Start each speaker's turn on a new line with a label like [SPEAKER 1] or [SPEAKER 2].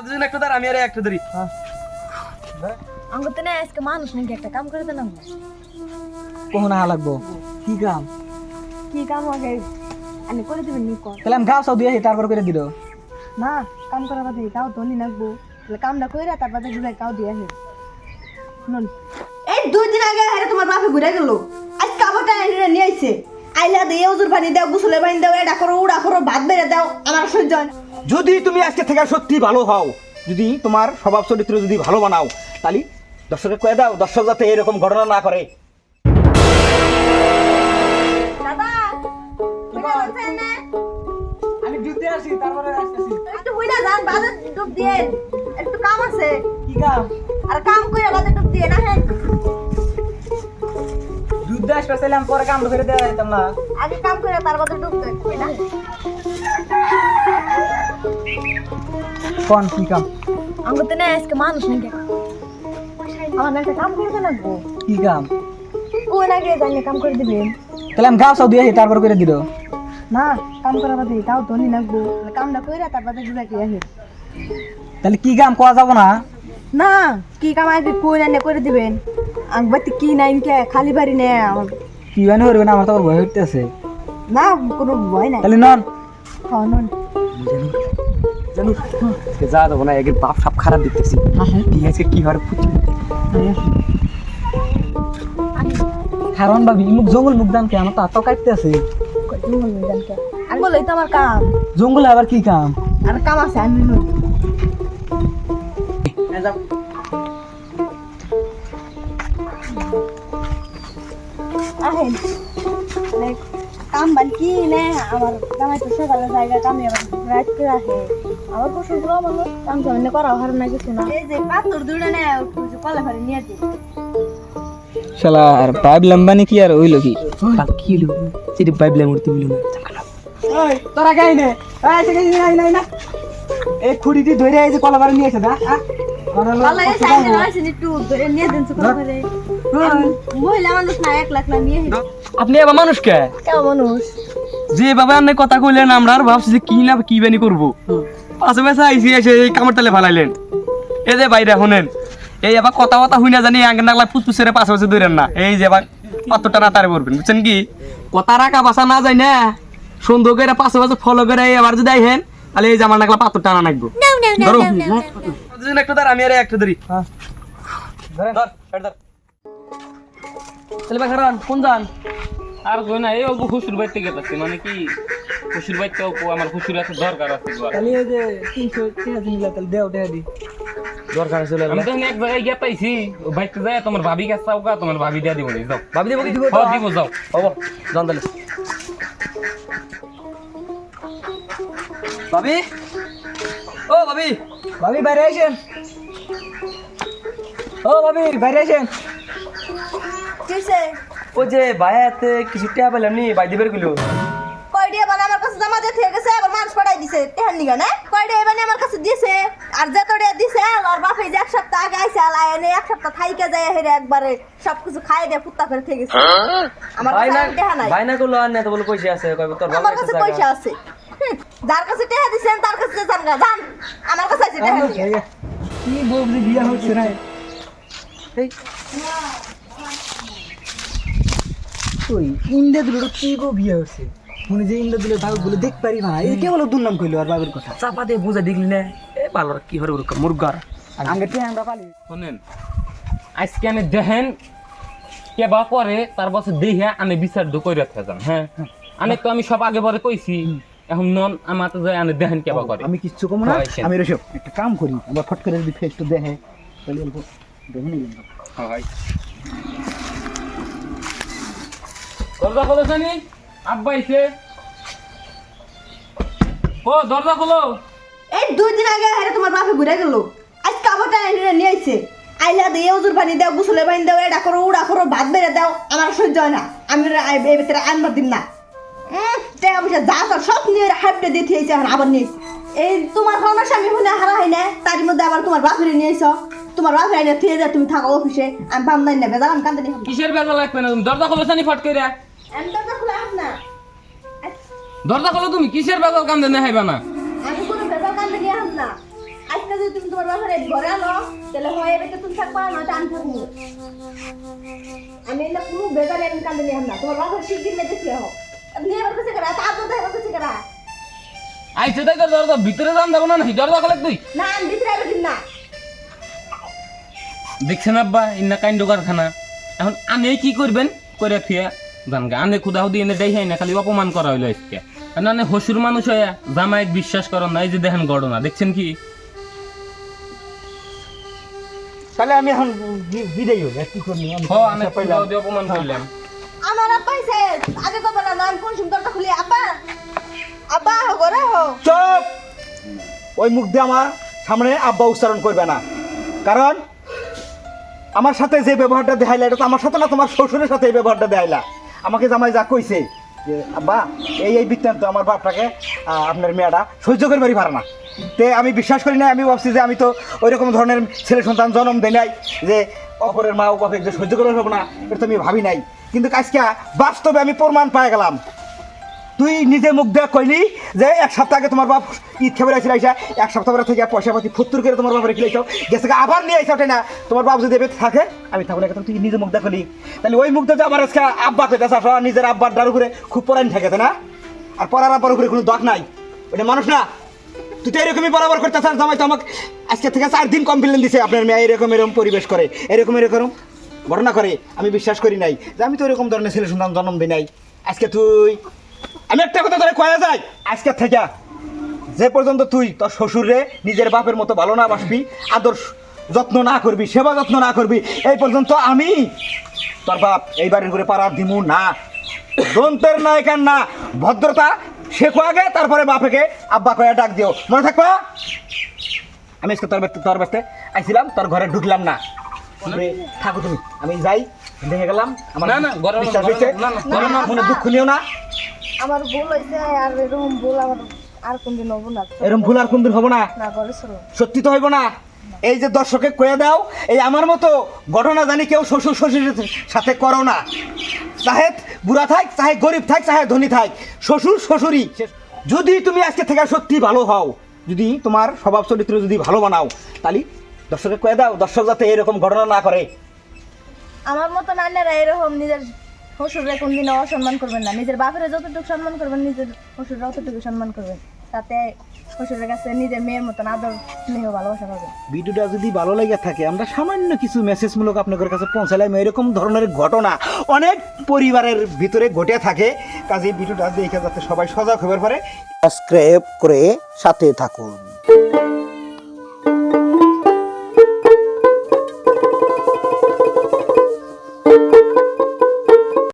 [SPEAKER 1] দুজন একটু ধর, আমি আর একটু ধরি।
[SPEAKER 2] আমাকে তো না আজকে মানুষ নাকি একটা কাম করে দেন
[SPEAKER 3] কখন আহা লাগবো? কি কাম?
[SPEAKER 2] কি কাম আগে আমি করে দিবেন নি কোন
[SPEAKER 3] তাহলে আমি গাও সব দিয়ে তারপর করে দিল।
[SPEAKER 2] না কাম করা বাদে তাও তো নি লাগবো তাহলে কামটা কইরা তারপর দিবে কাও দিয়ে হে শুনুন
[SPEAKER 4] এই 2 দিন আগে আরে তোমার বাপে ঘুরে গেল আজ কাবটা এনে নিয়ে আইছে আইলা দিয়ে ওজুর পানি দাও গোসলের পানি দাও এটা করো উড়া করো ভাত বেড়ে দাও আমার সহ্য হয় না।
[SPEAKER 5] যদি তুমি আজকে থেকে সত্যি ভালো হও, যদি তোমার স্বভাব চরিত্র যদি ভালো বানাও, তাহলে দর্শককে কয়ে দাও, দর্শক যাতে এরকম ঘটনা না করে।
[SPEAKER 4] দাদা কইরা বলছেন না
[SPEAKER 3] আমি জুতে আসি তারপরে আসতেছি।
[SPEAKER 4] একটু হইনা যান বাজার ডুব দিয়ে একটু কাম আছে
[SPEAKER 3] কি কাম?
[SPEAKER 4] আর কাম কইরা বাজার ডুব দিয়ে না হ্যাঁ
[SPEAKER 3] যুদ্ধে আসতেছিলাম, পরে কাম করে দেওয়া যেতাম না।
[SPEAKER 4] আগে কাম কইরা তার বাজার ডুব দেয় কইনা
[SPEAKER 3] কোন কি কাম?
[SPEAKER 2] আমাকে তো না আজকে মানুষ নাকি আমার না একটা কাম করে দেন
[SPEAKER 3] কি কাম?
[SPEAKER 2] কোন আগে জানি কাম করে দিবেন
[SPEAKER 3] তাহলে আমি গাও সব দিয়ে তারপর করে দিল।
[SPEAKER 2] না কাম করা বাদে তাও তো নি লাগবো তাহলে কামটা কইরা তারপর দিবে কি হে
[SPEAKER 3] তাহলে কি কাম করা যাব না?
[SPEAKER 2] না কি কাম আগে কোন আনে করে দিবেন আমি বাতি কি নাই কে খালি বাড়ি নে আমার
[SPEAKER 3] কি বানি করবে না, আমার তো আবার ভয় হইতেছে।
[SPEAKER 2] না কোনো ভয় নাই
[SPEAKER 3] তাহলে নন
[SPEAKER 2] খাওয়া নন
[SPEAKER 5] জানো যা দেবো না, এর বাপ সব খারাপ দেখতেছি। ঠিক আছে, কি হয়
[SPEAKER 3] কারণ ভাবি মুখ জঙ্গল মুখ দাম কে আমার তো হাত কাটতে আছে।
[SPEAKER 2] আমি বলই তো আমার কাম
[SPEAKER 3] জঙ্গলে আবার কি কাম?
[SPEAKER 2] আর কাম আছে আমি নই আহেন কাম বাল কি নে আমার জামাই তো সকালে জায়গা কামে আবার রাত করে আসে আমার পশুগুলো আমার কাম সামনে করা হার না কিছু না এই যে পাথর দুড়ে নে কলে ভরে নিয়ে দি
[SPEAKER 3] শালা আর পাইপ লম্বানি কি আর হইলো কি? কি হইলো? সেটি পাইপ লাম্বানি হইলো না। ওই তোরা গাই নে, এই থেকে নাই নাই না, এই খুঁড়িটি ধরে এই যে কলাবার নিয়ে এসে দা।
[SPEAKER 4] ভালো এই সাইডে আছে একটু ধরে নিয়ে দেন কলে ভরে মহিলা মানুষ না 1 লাখ না নিয়ে
[SPEAKER 1] আপনি আবার মানুষ কে?
[SPEAKER 2] কেউ মানুষ
[SPEAKER 1] যেভাবে আপনি কথা কইলেন আমরা আর ভাবছি যে কি না কি বানি করবো, পাশে পাশে আইসি এসে এই কামড় তালে ফালাইলেন। এই যে বাইরে শুনেন, এই আবার কথা কথা হুই না জানি আগে নাগলা ফুসফুসের পাশে পাশে ধরেন না, এই যে আবার পাথরটা না তারে পড়বেন, বুঝছেন কি? কথা রাখা বাসা না যায় না, সুন্দর করে পাশে পাশে ফলো করে আবার যদি আইহেন তাহলে এই যে আমার নাগলা পাথর টানা নাকবো। ধরো দুজন একটু ধর, আমি আর একটু ধরি। ধর ধর তাহলে খারান কোন যান?
[SPEAKER 6] আর কই না, এই অল্প খুশুর বাইতে গেছে, মানে কি খুশুর বাইতে আমার খুশুর এত দরকার আছে।
[SPEAKER 3] তাহলে এই যে 300 টাকা দিলা তাহলে দেও টাকা দি।
[SPEAKER 1] দরকার আছে
[SPEAKER 6] আমি তো এক জায়গায় গিয়ে পাইছি, বাইতে যায় তোমার ভাবি কাছে চাও, তোমার ভাবি দিয়া দিব, যাও
[SPEAKER 1] ভাবি দেবো দিব
[SPEAKER 6] হ্যাঁ দিব, যাও
[SPEAKER 1] হবো জান তাহলে। ভাবি, ও ভাবি,
[SPEAKER 3] ভাবি বাইরে আসেন। ও ভাবি বাইরে আসেন।
[SPEAKER 4] কিসে
[SPEAKER 1] ও যে ভাইয়াতে কিছু টাকা পেলাম নি, ভাই দিবের গুলো
[SPEAKER 4] কয় দিয়ে মানে আমার কাছে জমা দিয়ে থেকে গেছে আবার মানুষ পাঠাই দিছে তেহান নিগা না কয় দিয়ে মানে আমার কাছে দিছে আর যত দিয়ে দিছে আর বাপে যে 1 সপ্তাহ আগে আইছে আলাইনে 1 সপ্তাহ থাইকে যায় হেরে একবারে সবকিছু খাই দিয়ে ফুত্তা করে থেকে গেছে আমার
[SPEAKER 1] ভাই
[SPEAKER 4] কাছে
[SPEAKER 1] না
[SPEAKER 4] আর টেহা নাই
[SPEAKER 1] ভাই না করলো আর না তো বলে পয়সা আছে, কয় তোর ভালো
[SPEAKER 4] আমার কাছে পয়সা আছে যার কাছে টেহা দিছেন তার কাছে যান গা যান আমার কাছে আছে টেহা নিয়ে।
[SPEAKER 3] কি বলবি বিয়া হচ্ছে না? এই ওই ইন্দে দুটো কি গো বিয়া হচ্ছে? মনে যে ইন্দে দুটো বাবু বলে দেখ পারি না, এই কেবল দুর্নাম কইলো আর বাবুর কথা।
[SPEAKER 1] চাপা দিয়ে বুঝা দেখলি না, এ ভালো কি হরে মুরগার
[SPEAKER 3] আগে তে আমরা পালি।
[SPEAKER 6] শুনেন, আজকে আমি দেখেন কে বা করে তার বছর দেখে আমি বিচার করে রাখতে যান। হ্যাঁ আমি তো আমি সব আগে পরে কইছি, এখন নন আমার তো যায় আমি দেখেন কে বা করে।
[SPEAKER 3] আমি কিচ্ছু কম না,
[SPEAKER 6] হ্যাঁ,
[SPEAKER 3] আমি রসব একটা কাম করি, আবার ফট করে যদি ফেস তো দেখে তাহলে অল্প দেখে নিলাম।
[SPEAKER 6] হয় দরজা খোলো জানি, আব্বা আইছে। ও দরজা খোলো।
[SPEAKER 4] এই 2 দিন আগে আরে তোমার বাপে ঘুরে গেল আজ কাবটা এনে নিয়ে আইছে আইলা দিয়ে ওজুর পানি দাও গোসলের পানি দাও এটা করো উড়া করো ভাত বেড়ে দাও আমার সহ্য হয় না আমি এই ভিতরে আনবার দিন না টাকা পয়সা যা তো সব নিয়ে হাইপটা দিয়ে থিয়েছে এখন আবার নিয়ে এই তোমার খাওয়া স্বামী হলে হারা হয় না তার মধ্যে আবার তোমার বাপের নিয়েছ তোমার বাপের আইনে থিয়ে যা তুমি থাকো অফিসে আমি পাম নাই না বেজার আমি কান্দে নিয়ে
[SPEAKER 6] কিসের বেজা লাগবে না, তুমি দরজা খোলো জানি ফট করে।
[SPEAKER 4] আমি তো খুলে আস না
[SPEAKER 6] দরজা খোলো, তুমি কিসের বেজাল কান্দে না হাইবা না।
[SPEAKER 4] আমি কোনো বেজার কান্দে নিয়ে আস না আজকে যদি
[SPEAKER 2] তুমি তোমার বাবার ঘরে আনো তাহলে হয় এবারে তুমি থাকবা নয়তো আমি থাকবো আমি না কোনো বেজার আমি কান্দে নিয়ে না তোমার বাবার শিগগির মেয়ে দেখি হোক নিয়ে এবার কাছে করা তা তো এবার কাছে করা
[SPEAKER 6] আইছে তাই তো দরজা ভিতরে যান যাবো না দরজা খোলে তুই
[SPEAKER 2] না আমি ভিতরে আবার দিন না
[SPEAKER 6] দেখছেন আব্বা ইন্না কাইন্ড কারখানা এখন আনে কি করবেন করে থিয়া জানগা আনে খুদাহুদি এনে দেখাই না খালি অপমান করা হইলো আজকে আর আনে হসুর মানুষ হইয়া জামাইক বিশ্বাস করেন না এই যে দেখেন ঘটনা দেখছেন কি
[SPEAKER 5] তাহলে আমি এখন বিদায় হই কি করবি আমি
[SPEAKER 6] হ আনে খুদাহুদি অপমান করলাম
[SPEAKER 2] আমার আব্বা আইছে আগে কথা বলা না আমি কোন সুন্দরটা খুলি আব্বা আব্বা ঘরে হো
[SPEAKER 5] চুপ ওই মুখ দিয়ে আমার সামনে আব্বা উচ্চারণ করবে না কারণ আমার সাথে যে ব্যবহারটা দেখাইলা এটা তো আমার সাথে না তোমার শ্বশুরের সাথে এই ব্যবহারটা দেখাইলা আমাকে জামাই যা কইছে যে আব্বা এই বৃত্তান্ত আমার বাপটাকে আপনার মেয়েটা সহ্য করে পারি পারে না তে আমি বিশ্বাস করি না আমি ভাবছি যে আমি তো ওই রকম ধরনের ছেলে সন্তান জন্ম দেই নাই যে অপরের মা ও বাপে যে সহ্য করে পারবো না এটা তো আমি ভাবি নাই কিন্তু আজকে বাস্তবে আমি প্রমাণ পাই গেলাম তুই নিজে মুখ দিয়ে কইলি যে এক সপ্তাহ আগে তোমার বাপ ঈদ খেয়ে আসছিল আইসা এক সপ্তাহ পরে থেকে পয়সা পাতি ফুত্তুর করে তোমার বাপের খেলেছাও গেছে আবার নিয়ে আইসা ওঠে না তোমার বাপ যদি এবার থাকে আমি থাকবো না তুই নিজে মুখ দিয়ে কইলি তাহলে ওই মুখ দিয়ে আমার আজকে আব্বা কইতে আসা নিজের আব্বার ডার উপরে খুব পরানি থাকে না আর পড়ার আব্বার উপরে কোনো দক নাই ওটা মানুষ না তুই তো এরকমই বরাবর করতে চাস জামাই তো আমাকে আজকে থেকে 4 দিন কমপ্লেন দিছে আপনার মেয়ে এরকম পরিবেশ করে এরকম ঘটনা করে আমি বিশ্বাস করি নাই যে আমি তো এরকম ধরনের ছেলে সন্তান জন্ম দিই নাই আজকে তুই আমি একটা কথা তোরে কয়া যায় আজকে থেকে যে পর্যন্ত তুই তোর শ্বশুরে নিজের বাপের মতো ভালো না বাসবি আদর যত্ন না করবি সেবা যত্ন না করবি এই পর্যন্ত আমি তোর বাপ এই বাড়ির করে পাড়া দিমু না দন্তের নায়িকার না ভদ্রতা শেখো আগে তারপরে বাপেকে আব্বা কয়া ডাক দিও মনে থাকবা আমি আজকে তোর বাড়িতে আইছিলাম তোর ঘরে ঢুকলাম না থাকো তুমি আমি যাই দেখে গেলাম আমার
[SPEAKER 6] না, না, ঘরে না,
[SPEAKER 5] বিশ্বাস
[SPEAKER 6] ঘরে
[SPEAKER 5] হয়েছে।
[SPEAKER 6] না, না, ঘরে না।
[SPEAKER 5] মনে দুঃখ নিও না
[SPEAKER 2] আমার ভুল হয়েছে আর এরকম ভুল আমার আর কোনদিন হবো না
[SPEAKER 5] এরকম ভুল আর কোনদিন হবো না
[SPEAKER 2] না ঘরে চলো
[SPEAKER 5] সত্যি তো হইব না এই যে দর্শকে কয়ে দাও এই আমার মতো ঘটনা জানি কেউ শ্বশুর শ্বশুরের সাথে করো না চাহে বুড়া থাক চাহে গরিব থাক চাহে ধনী থাক শ্বশুর শ্বশুরই যদি তুমি আজকে থেকে সত্যি ভালো হও যদি তোমার স্বভাব চরিত্র যদি ভালো বানাও তাহলে দর্শকে কয়ে দাও দর্শক যাতে এরকম ঘটনা না করে
[SPEAKER 2] আমার মতো নান্নারা এরকম নিজের শ্বশুরে কোনদিন অসম্মান করবেন না নিজের বাপের যতটুকু সম্মান করবেন নিজের শ্বশুরে অতটুকু সম্মান করবেন তাতে শ্বশুরের কাছে নিজের মেয়ের মতন আদর স্নেহ ভালোবাসা পাবেন
[SPEAKER 5] ভিডিওটা যদি ভালো লেগে থাকে আমরা সামান্য কিছু মেসেজমূলক আপনাদের কাছে পৌঁছালাম এরকম ধরনের ঘটনা অনেক পরিবারের ভিতরে ঘটে থাকে কাজে ভিডিওটা দেখে যাতে সবাই সজাগ হবার পারে সাবস্ক্রাইব করে সাথে থাকুন।